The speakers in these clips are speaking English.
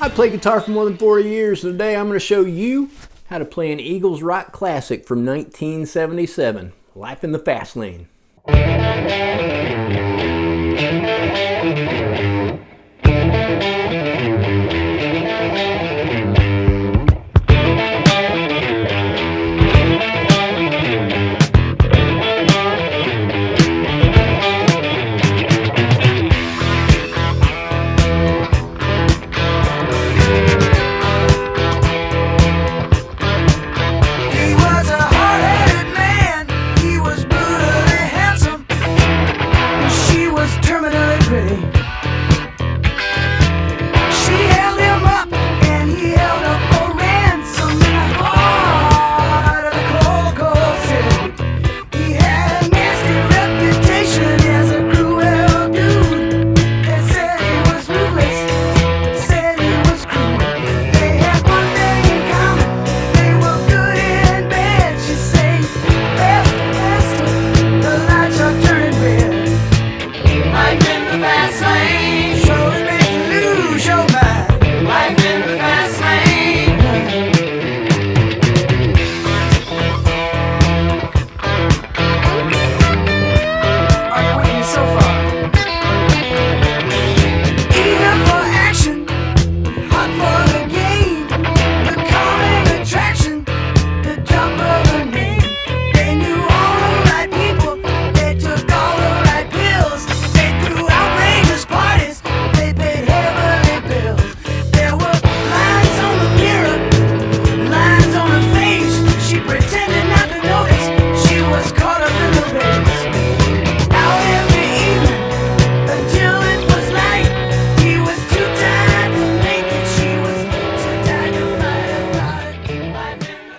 I play guitar for more than 40 years, and today I'm going to show you how to play an Eagles rock classic from 1977, Life in the Fast Lane.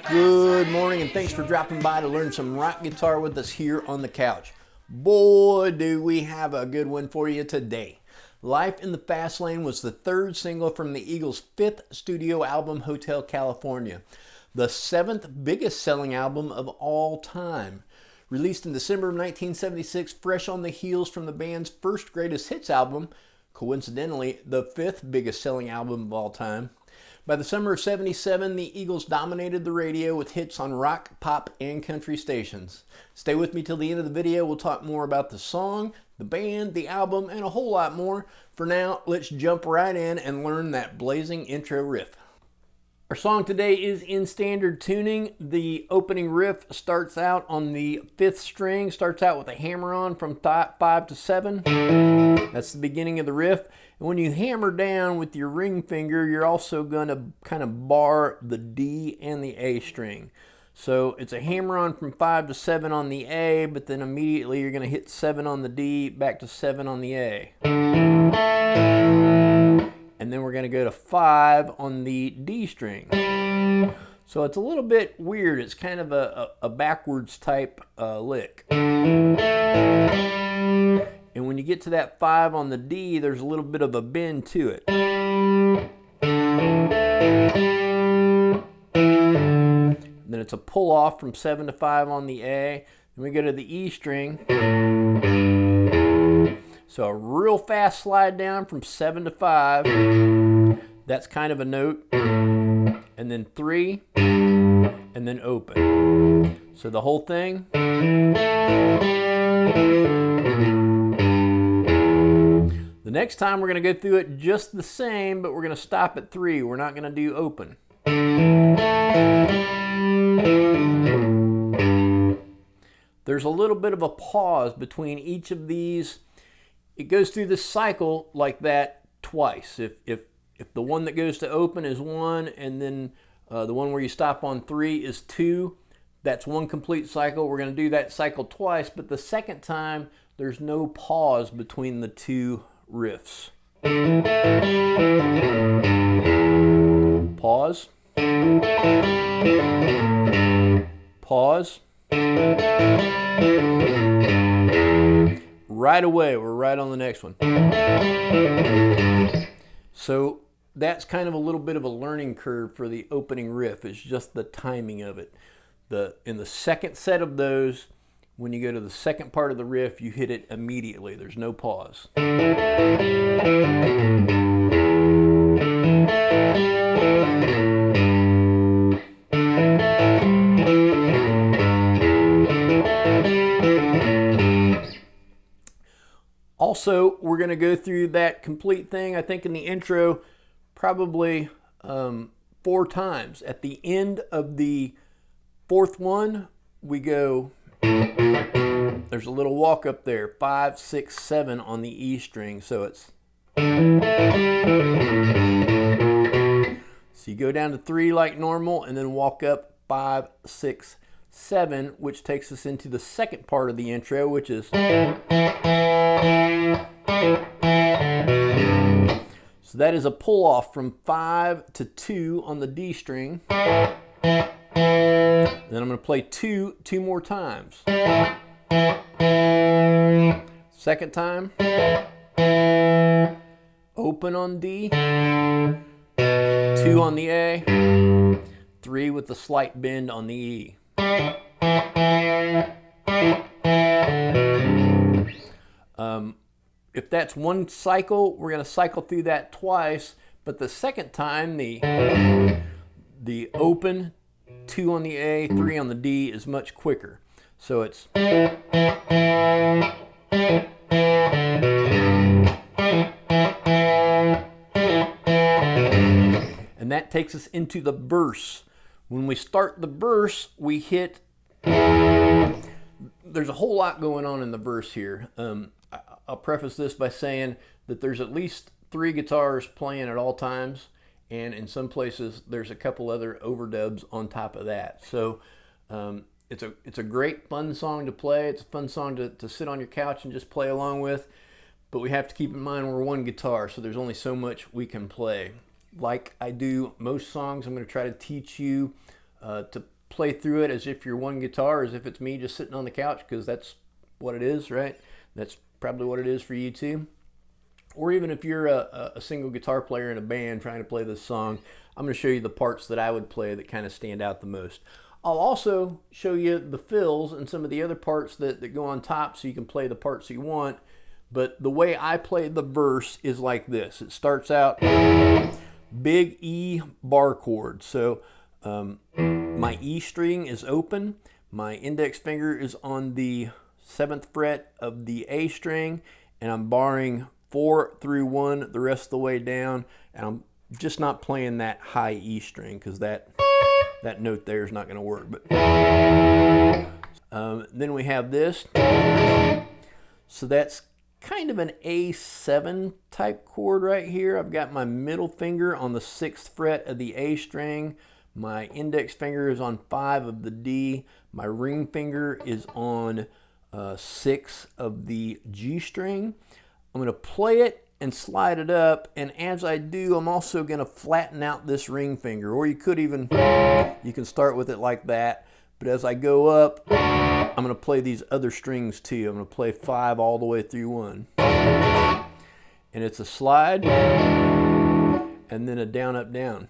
Good morning, and thanks for dropping by to learn some rock guitar with us here on the couch. Boy, do we have a good one for you today. Life in the Fast Lane was the third single from the Eagles' fifth studio album, Hotel California, the seventh biggest selling album of all time. Released in December of 1976, fresh on the heels from the band's first greatest hits album, coincidentally, the fifth biggest selling album of all time. By the summer of '77, the Eagles dominated the radio with hits on rock, pop, and country stations. Stay with me till the end of the video. We'll talk more about the song, the band, the album, and a whole lot more. For now, let's jump right in and learn that blazing intro riff. Our song today is in standard tuning. The opening riff starts out on the fifth string, starts out with a hammer-on from 5 to 7. That's the beginning of the riff. And when you hammer down with your ring finger, you're also going to kind of bar the D and the A string. So it's a hammer-on from 5 to 7 on the A, but then immediately you're going to hit 7 on the D, back to 7 on the A. And then we're going to go to 5 on the D string. So it's a little bit weird. It's kind of a backwards type lick. And when you get to that 5 on the D, there's a little bit of a bend to it. And then it's a pull off from 7 to 5 on the A. Then we go to the E string. So a real fast slide down from 7 to 5. That's kind of a note. And then 3. And then open. So the whole thing. The next time we're going to go through it just the same, but we're going to stop at 3. We're not going to do open. There's a little bit of a pause between each of these. It goes through this cycle like that twice. If the one that goes to open is 1, and then the one where you stop on 3 is 2, that's one complete cycle. We're going to do that cycle twice, but the second time there's no pause between the two riffs. Pause. Pause. Right away, we're right on the next one. So that's kind of a little bit of a learning curve for the opening riff. It's just the timing of it. In the second set of those, when you go to the second part of the riff, you hit it immediately. There's no pause. Also, we're going to go through that complete thing, I think in the intro, probably 4 times. At the end of the 4th one, we go, there's a little walk up there, 5, 6, 7 on the E string, so it's, so you go down to 3 like normal and then walk up 5, 6, 7, which takes us into the second part of the intro, which is, so that is a pull off from 5 to 2 on the D string. Then I'm going to play 2 more times. Second time, open on D, 2 on the A, 3 with a slight bend on the E. If that's one cycle, we're going to cycle through that twice, but the second time, the open, 2 on the A, 3 on the D is much quicker. So it's, and that takes us into the verse. When we start the verse, we hit, there's a whole lot going on in the verse here. I'll preface this by saying that there's at least 3 guitars playing at all times, and in some places there's a couple other overdubs on top of that. So it's a great fun song to play. It's a fun song to sit on your couch and just play along with, but we have to keep in mind we're one guitar, so there's only so much we can play. Like I do most songs, I'm going to try to teach you to play through it as if you're one guitar, as if it's me just sitting on the couch, because that's what it is, right? That's probably what it is for you too. Or even if you're a single guitar player in a band trying to play this song, I'm going to show you the parts that I would play that kind of stand out the most. I'll also show you the fills and some of the other parts that go on top so you can play the parts you want. But the way I play the verse is like this. It starts out big E bar chord. So my E string is open. My index finger is on the 7th fret of the A string, and I'm barring 4 through 1 the rest of the way down, and I'm just not playing that high E string because that note there is not going to work. But then we have this, so that's kind of an A7 type chord right here. I've got my middle finger on the 6th fret of the A string. My index finger is on 5 of the D. My ring finger is on 6 of the G string. I'm going to play it and slide it up, and as I do, I'm also going to flatten out this ring finger, or you could even, you can start with it like that, but as I go up, I'm going to play these other strings too. I'm going to play 5 all the way through 1. And it's a slide, and then a down, up, down.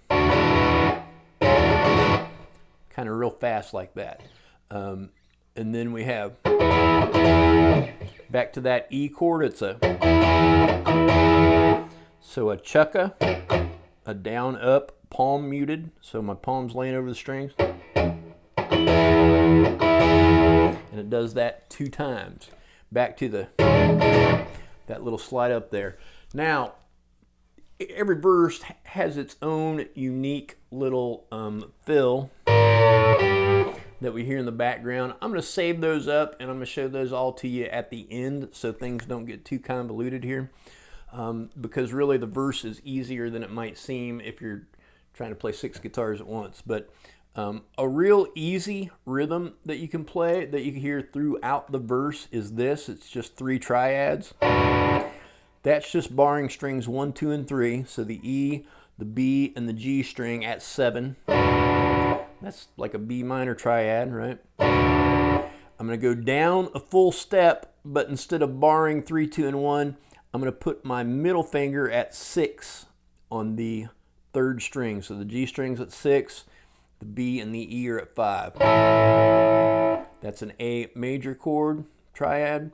Kind of real fast like that. And then we have, back to that E chord, it's a, so a chukka, a down, up, palm muted, so my palm's laying over the strings. And it does that 2 times. Back to the, that little slide up there. Now, every verse has its own unique little fill that we hear in the background. I'm going to save those up, and I'm going to show those all to you at the end so things don't get too convoluted here, because really the verse is easier than it might seem if you're trying to play 6 guitars at once. But a real easy rhythm that you can play, that you can hear throughout the verse, is this. It's just 3 triads. That's just barring strings 1, 2, and 3, so the E, the B, and the G string at 7. That's like a B minor triad, right? I'm going to go down a full step, but instead of barring 3, 2, and 1, I'm going to put my middle finger at 6 on the 3rd string. So the G string's at 6, the B and the E are at 5. That's an A major chord triad.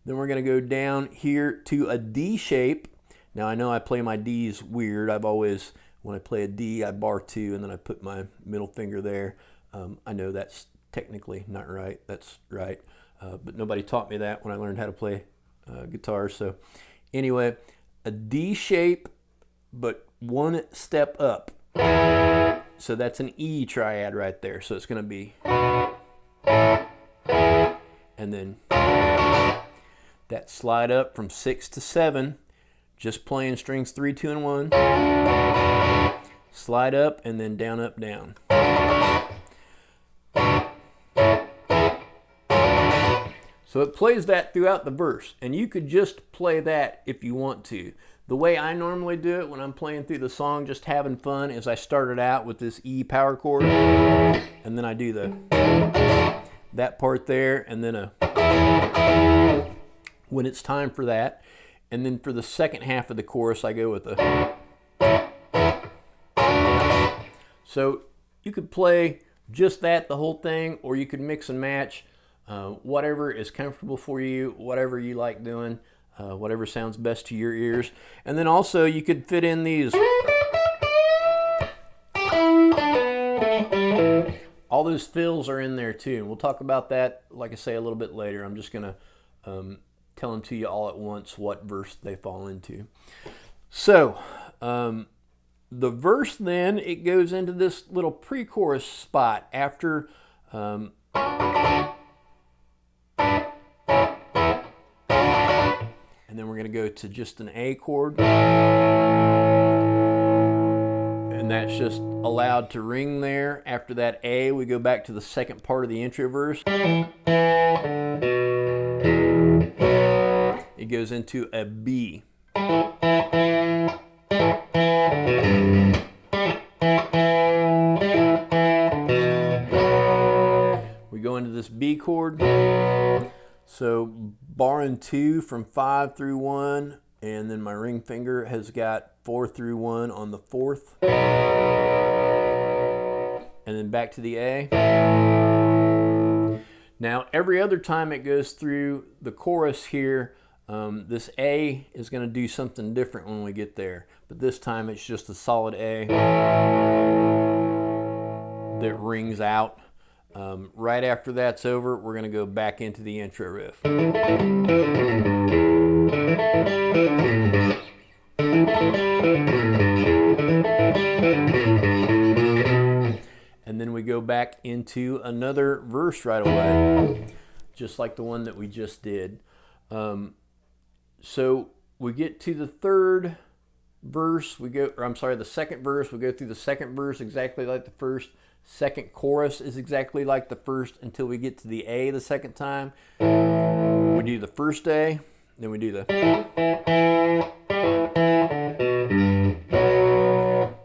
Then we're going to go down here to a D shape. Now I know I play my Ds weird. I've always When I play a D, I bar 2, and then I put my middle finger there. I know that's technically not right. That's right. But nobody taught me that when I learned how to play guitar. So anyway, a D shape, but one step up. So that's an E triad right there. So it's going to be, and then that slide up from 6 to 7, just playing strings 3, 2, and 1. Slide up and then down, up, down. So it plays that throughout the verse, and you could just play that if you want to. The way I normally do it when I'm playing through the song, just having fun, is I started out with this E power chord, and then I do that part there, and then when it's time for that, and then for the second half of the chorus, I go with a. So you could play just that, the whole thing, or you could mix and match. Whatever is comfortable for you, whatever you like doing, whatever sounds best to your ears. And then also you could fit in these. All those fills are in there too. And we'll talk about that, like I say, a little bit later. I'm just going to tell them to you all at once what verse they fall into. So the verse then, it goes into this little pre-chorus spot after and then we're going to go to just an A chord, and that's just allowed to ring there. After that A, we go back to the second part of the intro verse. It goes into a B. We go into this B chord. So barring 2 from 5 through 1, and then my ring finger has got 4 through 1 on the 4th. And then back to the A. Now every other time it goes through the chorus here, this A is going to do something different when we get there. But this time it's just a solid A that rings out. Right after that's over, we're going to go back into the intro riff. And then we go back into another verse right away, just like the one that we just did. So we get to the third verse, the second verse, we go through the second verse exactly like the first. Second chorus is exactly like the first until we get to the A the second time. We do the first A, then we do the.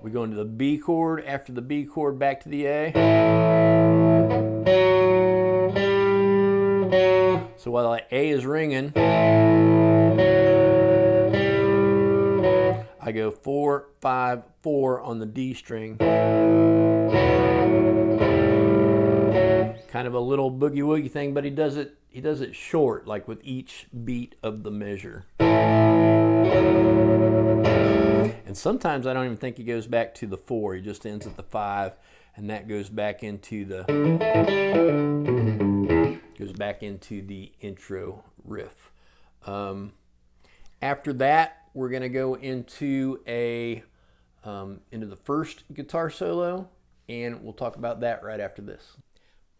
We go into the B chord, after the B chord back to the A. So while the A is ringing, I go 4, 5, 4 on the D string. Kind of a little boogie woogie thing, but he does it short, like with each beat of the measure. And sometimes I don't even think he goes back to the 4. He just ends at the 5, and that goes back into the intro riff. After that, we're going to go into into the first guitar solo, and we'll talk about that right after this.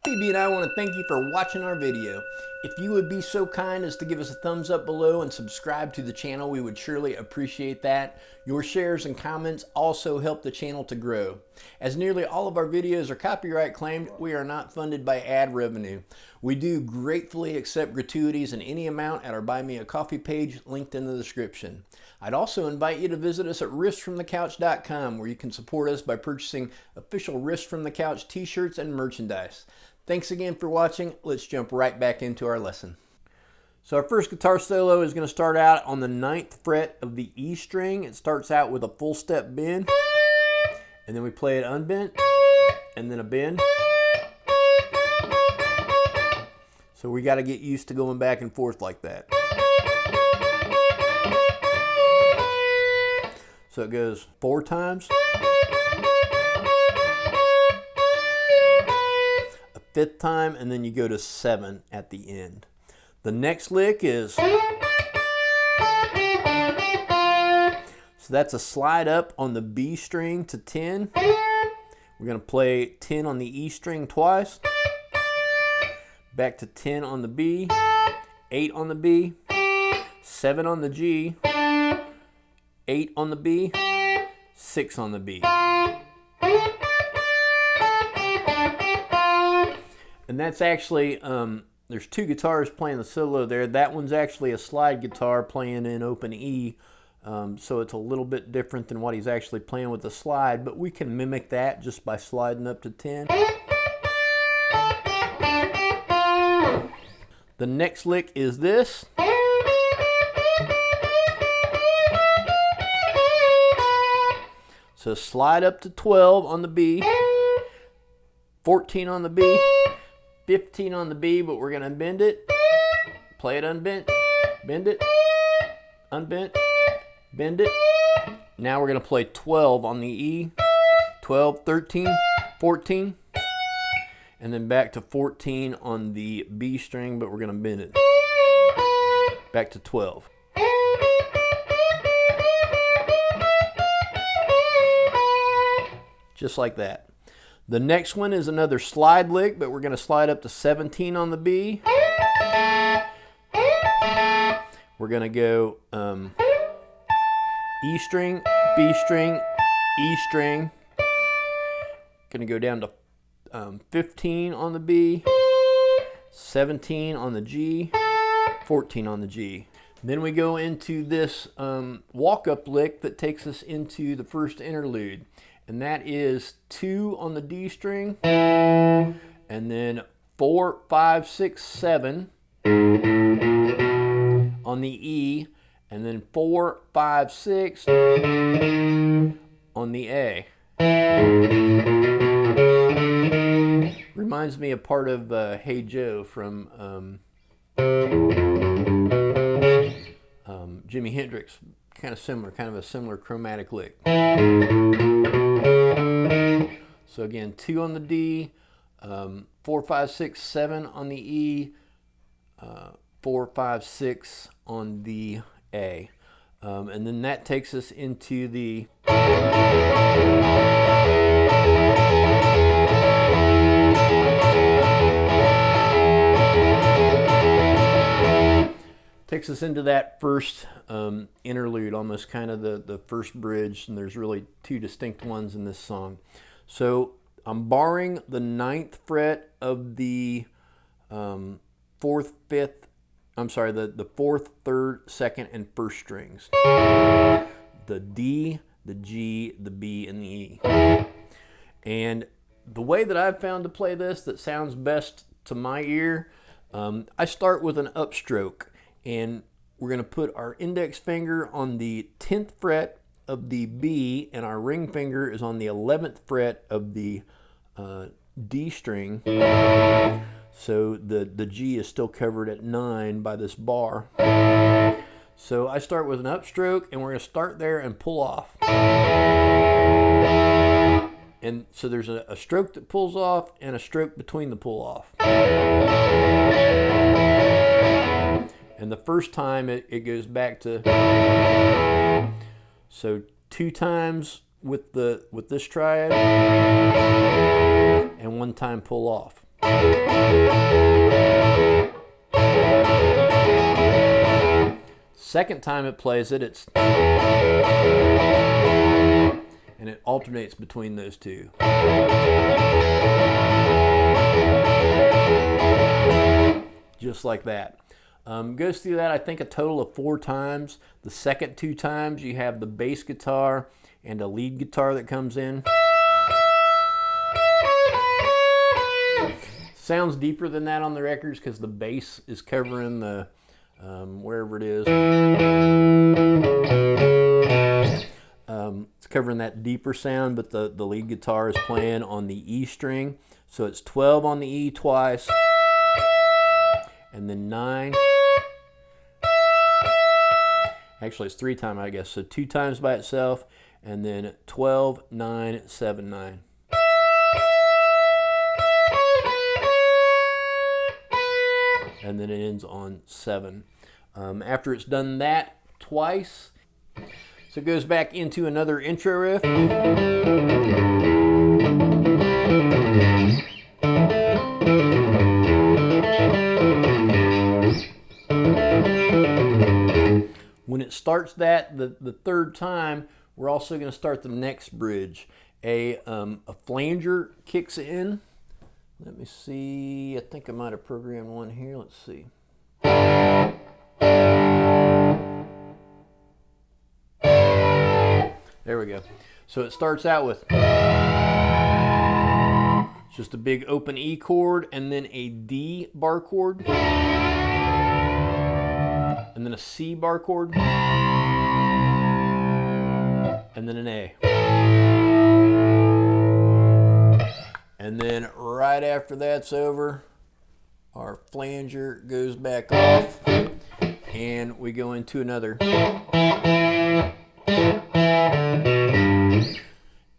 PB and I want to thank you for watching our video. If you would be so kind as to give us a thumbs up below and subscribe to the channel, we would surely appreciate that. Your shares and comments also help the channel to grow. As nearly all of our videos are copyright claimed, we are not funded by ad revenue. We do gratefully accept gratuities in any amount at our Buy Me a Coffee page linked in the description. I'd also invite you to visit us at riffsfromthecouch.com, where you can support us by purchasing official Riffs from the Couch t-shirts and merchandise. Thanks again for watching. Let's jump right back into our lesson. So our first guitar solo is going to start out on the 9th fret of the E string. It starts out with a full step bend, and then we play it unbent, and then a bend. So we got to get used to going back and forth like that. So it goes 4 times, a 5th time, and then you go to 7 at the end. The next lick is, so that's a slide up on the B string to 10. We're going to play 10 on the E string twice, back to 10 on the B, 8 on the B, 7 on the G, 8 on the B, 6 on the B. And that's actually, there's 2 guitars playing the solo there. That one's actually a slide guitar playing in open E, so it's a little bit different than what he's actually playing with the slide, but we can mimic that just by sliding up to 10. The next lick is this. So slide up to 12 on the B, 14 on the B, 15 on the B, but we're going to bend it, play it unbent, bend it, unbent, bend it. Now we're going to play 12 on the E, 12, 13, 14, and then back to 14 on the B string, but we're going to bend it. Back to 12. Just like that. The next one is another slide lick, but we're going to slide up to 17 on the B. We're going to go E string, B string, E string. Going to go down to 15 on the B, 17 on the G, 14 on the G. Then we go into this walk-up lick that takes us into the first interlude. And that is 2 on the D string, and then 4, 5, 6, 7 on the E, and then 4, 5, 6 on the A. Reminds me of part of Hey Joe from Jimi Hendrix. Kind of similar, kind of a similar chromatic lick. So again, 2 on the D, 4, 5, 6, 7 on the E, 4, 5, 6 on the A. And then that takes us into the that first interlude, almost kind of the first bridge, and there's really 2 distinct ones in this song. So I'm borrowing the 9th fret of the 4th, 5th, I'm sorry, the 4th, 3rd, 2nd, and 1st strings. The D, the G, the B, and the E. And the way that I've found to play this that sounds best to my ear, I start with an upstroke. And we're going to put our index finger on the 10th fret of the B, and our ring finger is on the 11th fret of the D string. So the G is still covered at 9 by this bar. So I start with an upstroke, and we're going to start there and pull off. And so there's a stroke that pulls off and a stroke between the pull off. And the first time it goes back to, so 2 times with this triad and 1 time pull off. Second time it plays it, and it alternates between those 2. Just like that. Goes through that, I think, a total of 4 times. The second 2 times, you have the bass guitar and a lead guitar that comes in. Sounds deeper than that on the records because the bass is covering the, wherever it is. It's covering that deeper sound, but the lead guitar is playing on the E string. So it's 12 on the E twice, and then 9, Actually, it's 3 times, I guess. So 2 times by itself, and then 12, 9, 7, 9. And then it ends on 7. After it's done that twice, so it goes back into another intro riff. When it starts that the third time, we're also going to start the next bridge. A flanger kicks in. Let me see. I think I might have programmed one here. Let's see. There we go. So it starts out with just a big open E chord, and then a D bar chord, and then a C bar chord, and then an A. And then right after that's over, our flanger goes back off, and we go into another.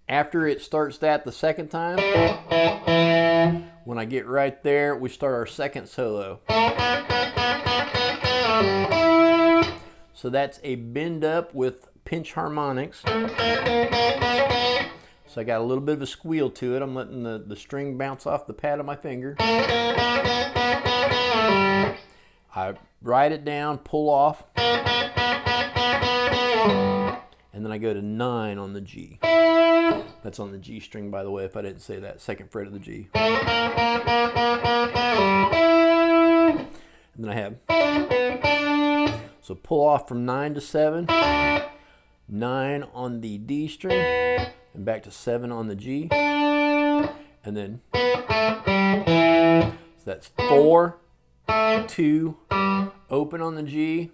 After it starts that the second time, when I get right there, we start our second solo. So that's a bend up with pinch harmonics. So I got a little bit of a squeal to it. I'm letting the string bounce off the pad of my finger. I write it down, pull off, and then I go to 9 on the G. That's on the G string, by the way, if I didn't say that. 2nd fret of the G. And then I have, so pull off from 9 to 7, 9 on the D string, and back to 7 on the G, and then, so that's 4, 2, open on the G,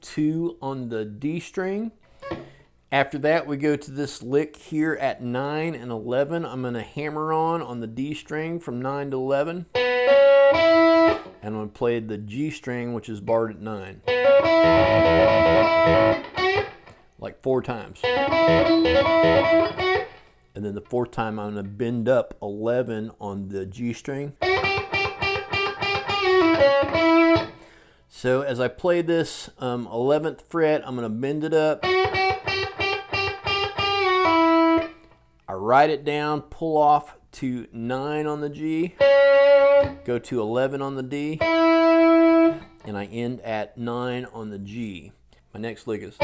2 on the D string. After that, we go to this lick here at 9 and 11. I'm going to hammer on the D string from 9 to 11. And I'm going to play the G string, which is barred at 9. Like 4 times. And then the 4th time, I'm going to bend up 11 on the G string. So as I play this 11th fret, I'm going to bend it up. I write it down, pull off to 9 on the G, go to 11 on the D, and I end at 9 on the G. My next lick is.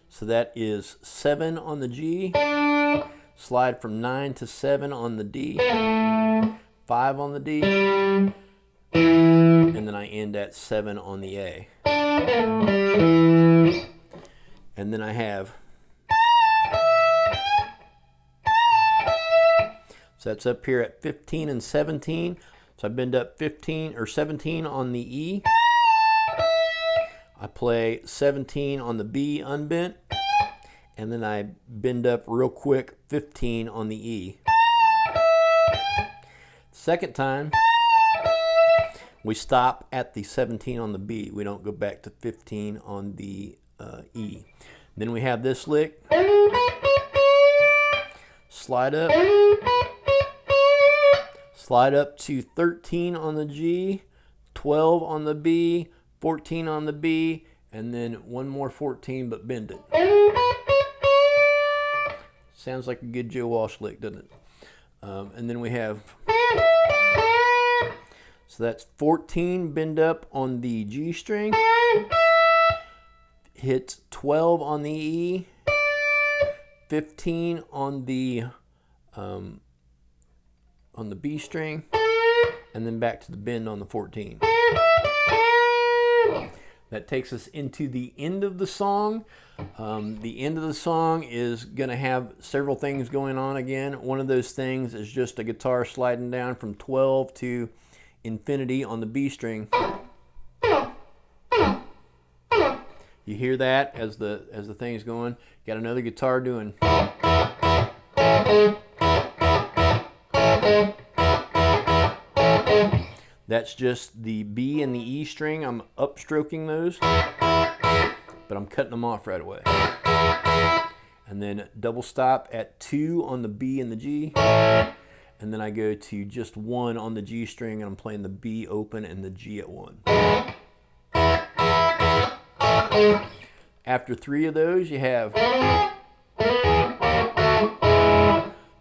So that is 7 on the G, slide from 9 to 7 on the D, 5 on the D, and then I end at 7 on the A. And then I have, so that's up here at 15 and 17. So I bend up 15 or 17 on the E. I play 17 on the B unbent, and then I bend up real quick 15 on the E. Second time, we stop at the 17 on the B. We don't go back to 15 on the E. Then we have this lick. Slide up to 13 on the G, 12 on the B, 14 on the B, and then one more 14, but bend it. Sounds like a good Joe Walsh lick, doesn't it? And then we have, so that's 14 bend up on the G string, hits 12 on the E, 15 on the B string, and then back to the bend on the 14. That takes us into the end of the song. The end of the song is going to have several things going on again. One of those things is just a guitar sliding down from 12 to infinity on the B string. You hear that as the thing's going. Got another guitar doing. That's just the B and the E string. I'm upstroking those, but I'm cutting them off right away. And then double stop at 2 on the B and the G. And then I go to just 1 on the G string, and I'm playing the B open and the G at 1. After 3 of those, you have,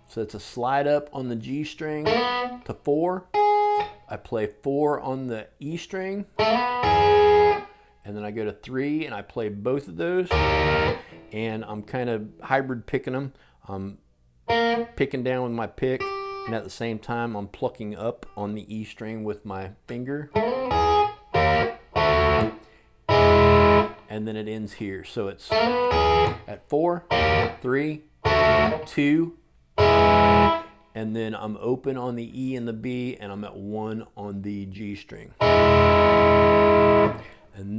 so it's a slide up on the G string to 4. I play 4 on the E string, and then I go to 3 and I play both of those, and I'm kind of hybrid picking them. I'm picking down with my pick, and at the same time I'm plucking up on the E string with my finger, and then it ends here. So it's at 4, 3, 2, and then I'm open on the E and the B, and I'm at 1 on the G string. And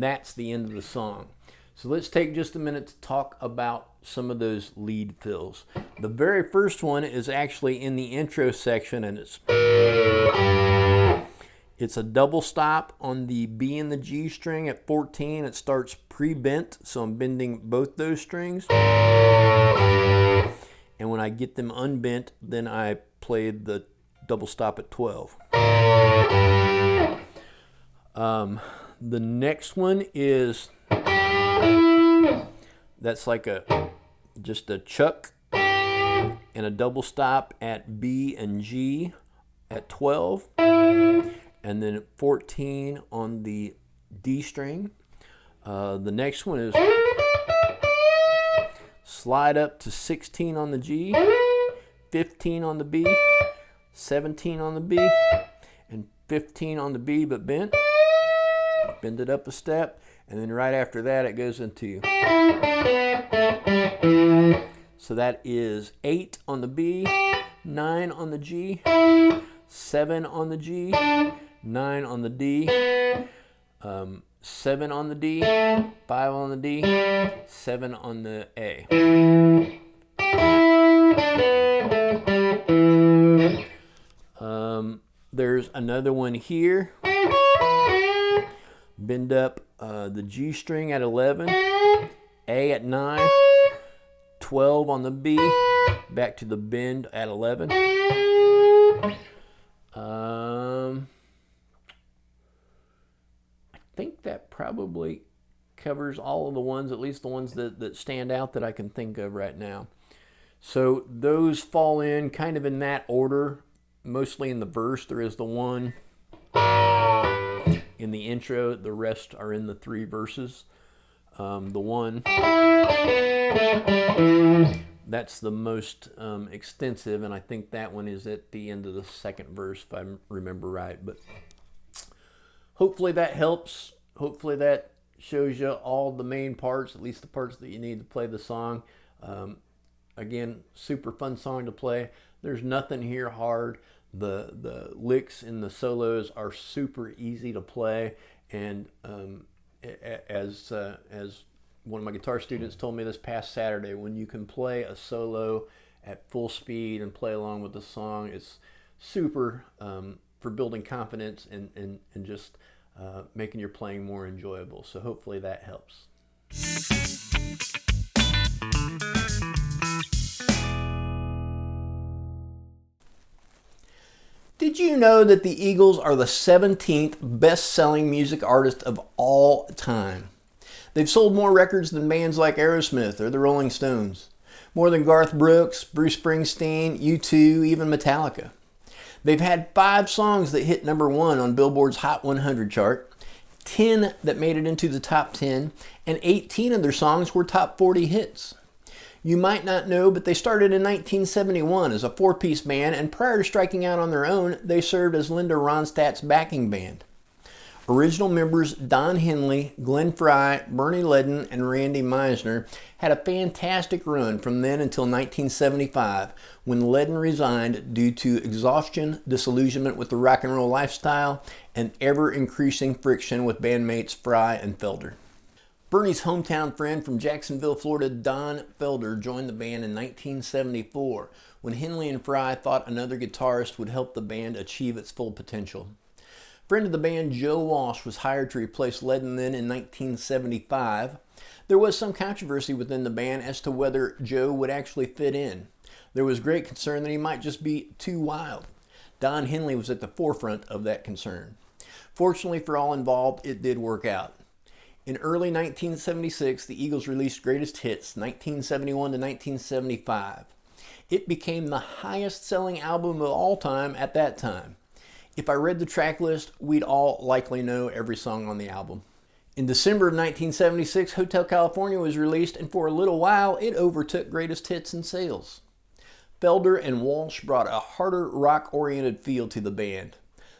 that's the end of the song. So let's take just a minute to talk about some of those lead fills. The very first one is actually in the intro section, and it's a double stop on the B and the G string at 14. It starts pre-bent, so I'm bending both those strings. And when I get them unbent, then I play the double stop at 12. The next one is, that's like just a chuck and a double stop at B and G at 12. And then at 14 on the D string. The next one is slide up to 16 on the G, 15 on the B, 17 on the B, and 15 on the B but bent. Bend it up a step, and then right after that it goes into, so that is 8 on the B, 9 on the G, 7 on the G, 9 on the D, 7 on the D, 5 on the D, 7 on the A. There's another one here. Bend up the G string at 11, A at 9, 12 on the B, back to the bend at 11. I think that probably covers all of the ones, at least the ones that stand out that I can think of right now. So those fall in kind of in that order, mostly in the verse. There is the one in the intro, the rest are in the 3 verses. The one, that's the most extensive, and I think that one is at the end of the 2nd verse, if I remember right. But hopefully that helps. Hopefully that shows you all the main parts, at least the parts that you need to play the song. Again, super fun song to play. There's nothing here hard. The licks in the solos are super easy to play, and as one of my guitar students told me this past Saturday, when you can play a solo at full speed and play along with the song, it's super for building confidence and just making your playing more enjoyable. So hopefully that helps. Did you know that the Eagles are the 17th best-selling music artist of all time? They've sold more records than bands like Aerosmith or the Rolling Stones, more than Garth Brooks, Bruce Springsteen, U2, even Metallica. They've had 5 songs that hit #1 on Billboard's Hot 100 chart, 10 that made it into the top 10, and 18 of their songs were top 40 hits. You might not know, but they started in 1971 as a 4-piece band, and prior to striking out on their own, they served as Linda Ronstadt's backing band. Original members Don Henley, Glenn Frey, Bernie Leadon, and Randy Meisner had a fantastic run from then until 1975, when Leadon resigned due to exhaustion, disillusionment with the rock and roll lifestyle, and ever-increasing friction with bandmates Frey and Felder. Bernie's hometown friend from Jacksonville, Florida, Don Felder, joined the band in 1974 when Henley and Frey thought another guitarist would help the band achieve its full potential. friend of the band, Joe Walsh, was hired to replace Leadman in 1975. There was some controversy within the band as to whether Joe would actually fit in. There was great concern that he might just be too wild. Don Henley was at the forefront of that concern. Fortunately for all involved, it did work out. In early 1976, the Eagles released Greatest Hits, 1971 to 1975. It became the highest-selling album of all time at that time. If I read the track list, we'd all likely know every song on the album. In December of 1976, Hotel California was released, and for a little while, it overtook Greatest Hits in sales. Felder and Walsh brought a harder, rock-oriented feel to the band.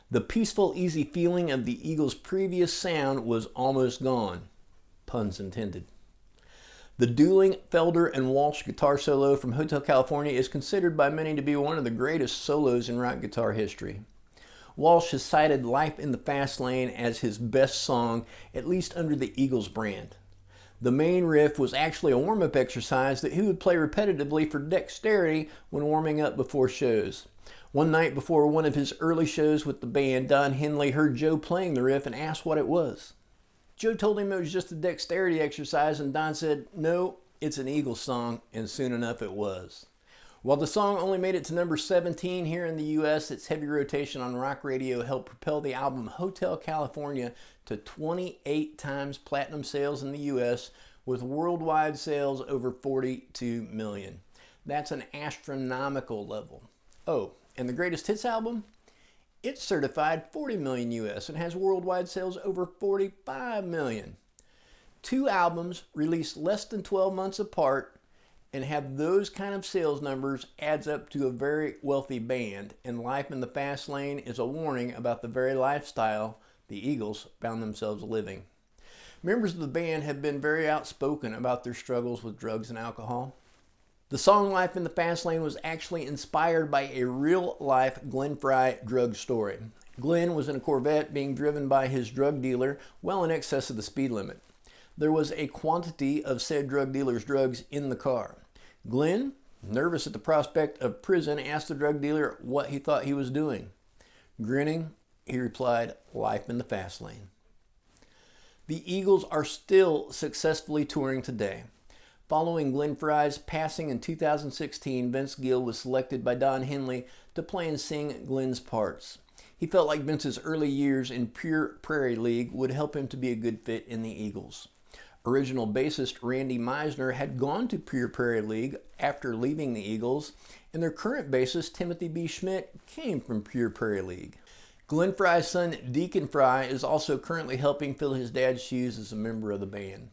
The peaceful, easy feeling of the Eagles' previous sound was almost gone. Puns intended. The dueling Felder and Walsh guitar solo from Hotel California is considered by many to be one of the greatest solos in rock guitar history. Walsh has cited Life in the Fast Lane as his best song, at least under the Eagles brand. The main riff was actually a warm-up exercise that he would play repetitively for dexterity when warming up before shows. One night before one of his early shows with the band, Don Henley heard Joe playing the riff and asked what it was. Joe told him it was just a dexterity exercise, and Don said, "No, it's an Eagles song," and soon enough it was. While the song only made it to number 17 here in the US, its heavy rotation on rock radio helped propel the album Hotel California to 28 times platinum sales in the US, with worldwide sales over 42 million. That's an astronomical level. Oh, and the Greatest Hits album? It's certified 40 million US and has worldwide sales over 45 million. Two albums released less than 12 months apart and have those kind of sales numbers adds up to a very wealthy band, and Life in the Fast Lane is a warning about the very lifestyle the Eagles found themselves living. Members of the band have been very outspoken about their struggles with drugs and alcohol. The song Life in the Fast Lane was actually inspired by a real-life Glenn Frey drug story. Glenn was in a Corvette being driven by his drug dealer well in excess of the speed limit. There was a quantity of said drug dealer's drugs in the car. Glenn, nervous at the prospect of prison, asked the drug dealer what he thought he was doing. Grinning, he replied, "Life in the Fast Lane." The Eagles are still successfully touring today. Following Glenn Frey's passing in 2016, Vince Gill was selected by Don Henley to play and sing Glenn's parts. He felt like Vince's early years in Pure Prairie League would help him to be a good fit in the Eagles. Original bassist Randy Meisner had gone to Pure Prairie League after leaving the Eagles, and their current bassist Timothy B. Schmidt came from Pure Prairie League. Glenn Frey's son Deacon Frey is also currently helping fill his dad's shoes as a member of the band.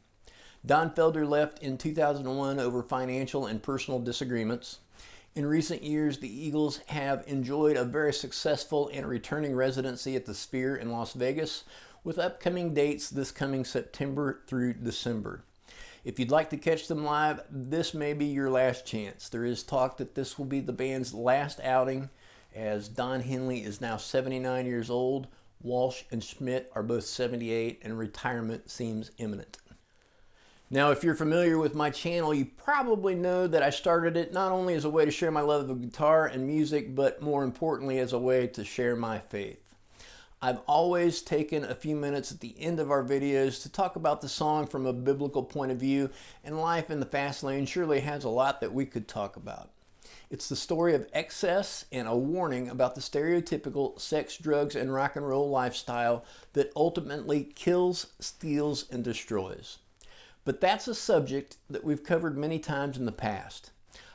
Don Felder left in 2001 over financial and personal disagreements. In recent years, the Eagles have enjoyed a very successful and returning residency at the Sphere in Las Vegas, with upcoming dates this coming September through December. If you'd like to catch them live, this may be your last chance. There is talk that this will be the band's last outing, as Don Henley is now 79 years old, Walsh and Schmidt are both 78, and retirement seems imminent. Now, if you're familiar with my channel, you probably know that I started it not only as a way to share my love of guitar and music, but more importantly as a way to share my faith. I've always taken a few minutes at the end of our videos to talk about the song from a biblical point of view, and Life in the Fast Lane surely has a lot that we could talk about. It's the story of excess and a warning about the stereotypical sex, drugs, and rock and roll lifestyle that ultimately kills, steals, and destroys. But that's a subject that we've covered many times in the past.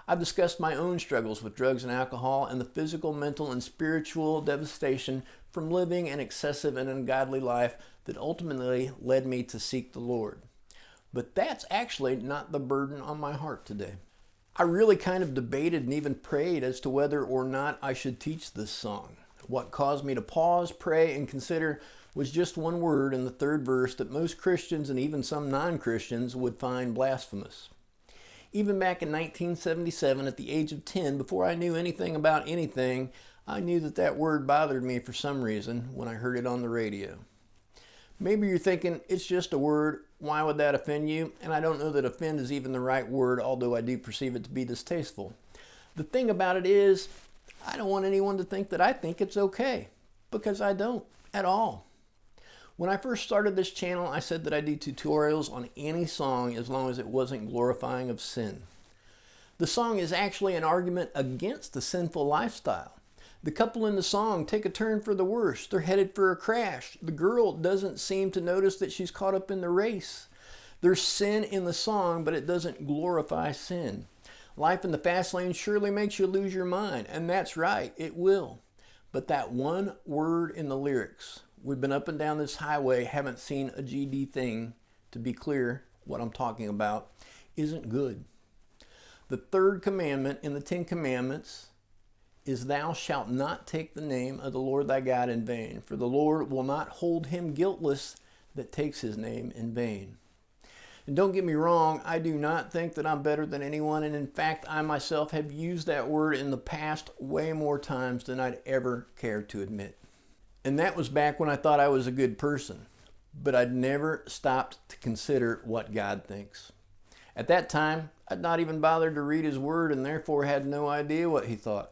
I've discussed my own struggles with drugs and alcohol and the physical, mental, and spiritual devastation from living an excessive and ungodly life that ultimately led me to seek the Lord. But that's actually not the burden on my heart today. I really kind of debated and even prayed as to whether or not I should teach this song. What caused me to pause, pray, and consider was just one word in the third verse that most Christians and even some non-Christians would find blasphemous. Even back in 1977, at the age of 10, before I knew anything about anything, I knew that that word bothered me for some reason when I heard it on the radio. Maybe you're thinking, it's just a word, why would that offend you? And I don't know that offend is even the right word, although I do perceive it to be distasteful. The thing about it is, I don't want anyone to think that I think it's okay, because I don't. at all. When I first started this channel, I said that I do tutorials on any song as long as it wasn't glorifying of sin. The song is actually an argument against the sinful lifestyle. The couple in the song take a turn for the worse. They're headed for a crash. The girl doesn't seem to notice that she's caught up in the race. There's sin in the song, but it doesn't glorify sin. Life in the fast lane surely makes you lose your mind, and that's right, it will. But that one word in the lyrics, we've been up and down this highway, haven't seen a GD thing, to be clear what I'm talking about, isn't good. The third commandment in the 10 Commandments is, thou shalt not take the name of the Lord thy God in vain, for the Lord will not hold him guiltless that takes his name in vain. And don't get me wrong, I do not think that I'm better than anyone, and in fact, I myself have used that word in the past way more times than I'd ever care to admit. And that was back when I thought I was a good person, but I'd never stopped to consider what God thinks. At that time, I'd not even bothered to read his word and therefore had no idea what he thought.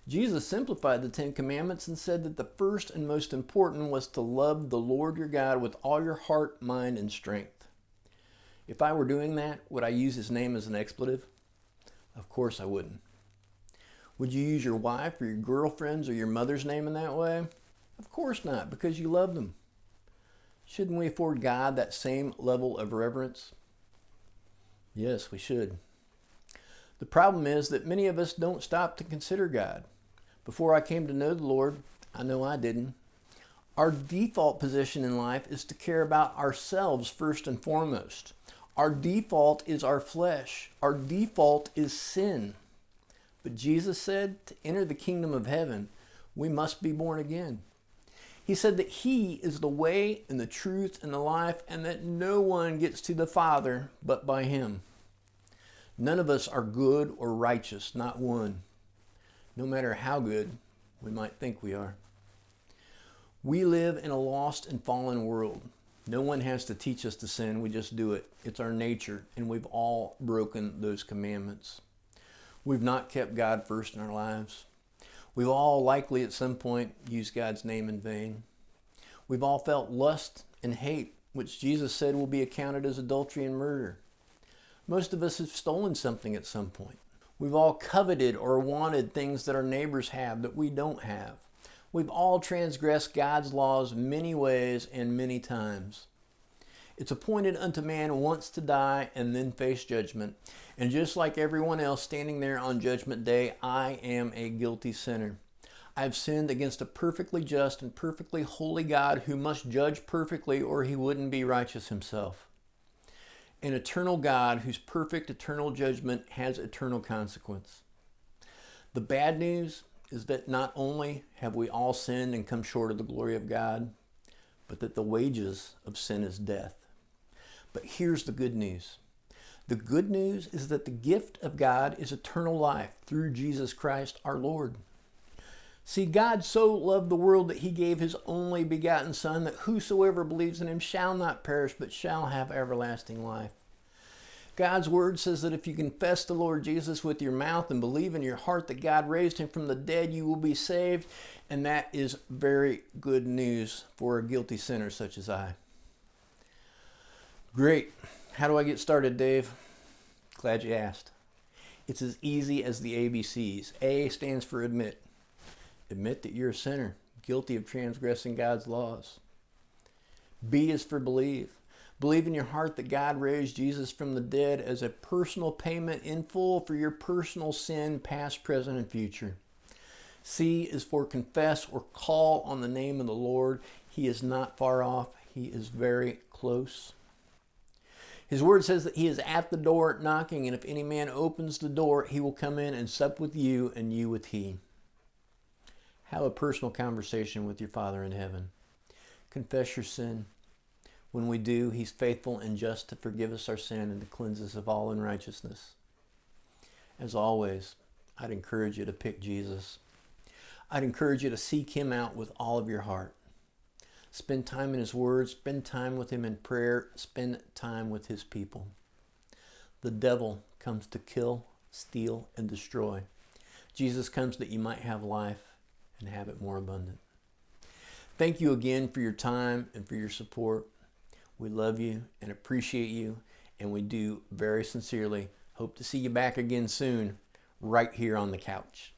Jesus simplified the 10 Commandments and said that the first and most important was to love the Lord your God with all your heart, mind, and strength. If I were doing that, would I use his name as an expletive? Of course I wouldn't. Would you use your wife or your girlfriend's or your mother's name in that way? Of course not, because you love them. Shouldn't we afford God that same level of reverence? Yes, we should. The problem is that many of us don't stop to consider God. Before I came to know the Lord, I know I didn't. Our default position in life is to care about ourselves first and foremost. Our default is our flesh. Our default is sin. But Jesus said to enter the kingdom of heaven, we must be born again. He said that he is the way and the truth and the life, and that no one gets to the Father but by him. None of us are good or righteous, not one. No matter how good we might think we are. We live in a lost and fallen world. No one has to teach us to sin, we just do it. It's our nature, and we've all broken those commandments. We've not kept God first in our lives. We've all likely at some point used God's name in vain. We've all felt lust and hate, which Jesus said will be accounted as adultery and murder. Most of us have stolen something at some point. We've all coveted or wanted things that our neighbors have that we don't have. We've all transgressed God's laws many ways and many times. It's appointed unto man once to die and then face judgment. And just like everyone else standing there on judgment day, I am a guilty sinner. I've sinned against a perfectly just and perfectly holy God who must judge perfectly or he wouldn't be righteous himself. An eternal God whose perfect eternal judgment has eternal consequence. The bad news is that not only have we all sinned and come short of the glory of God, but that the wages of sin is death. But here's the good news. The good news is that the gift of God is eternal life through Jesus Christ our Lord. See, God so loved the world that he gave his only begotten Son, that whosoever believes in him shall not perish, but shall have everlasting life. God's word says that if you confess the Lord Jesus with your mouth and believe in your heart that God raised him from the dead, you will be saved. And that is very good news for a guilty sinner such as I. Great. How do I get started, Dave? Glad you asked. It's as easy as the ABCs. A stands for admit. Admit that you're a sinner, guilty of transgressing God's laws. B is for believe. Believe in your heart that God raised Jesus from the dead as a personal payment in full for your personal sin, past, present, and future. C is for confess or call on the name of the Lord. He is not far off. He is very close. His word says that he is at the door knocking, and if any man opens the door, he will come in and sup with you and you with he. Have a personal conversation with your Father in heaven. Confess your sin. When we do, he's faithful and just to forgive us our sin and to cleanse us of all unrighteousness. As always, I'd encourage you to pick Jesus. I'd encourage you to seek him out with all of your heart. Spend time in his word. Spend time with him in prayer. Spend time with his people. The devil comes to kill, steal, and destroy. Jesus comes that you might have life and have it more abundant. Thank you again for your time and for your support. We love you and appreciate you, and we do very sincerely hope to see you back again soon, right here on the couch.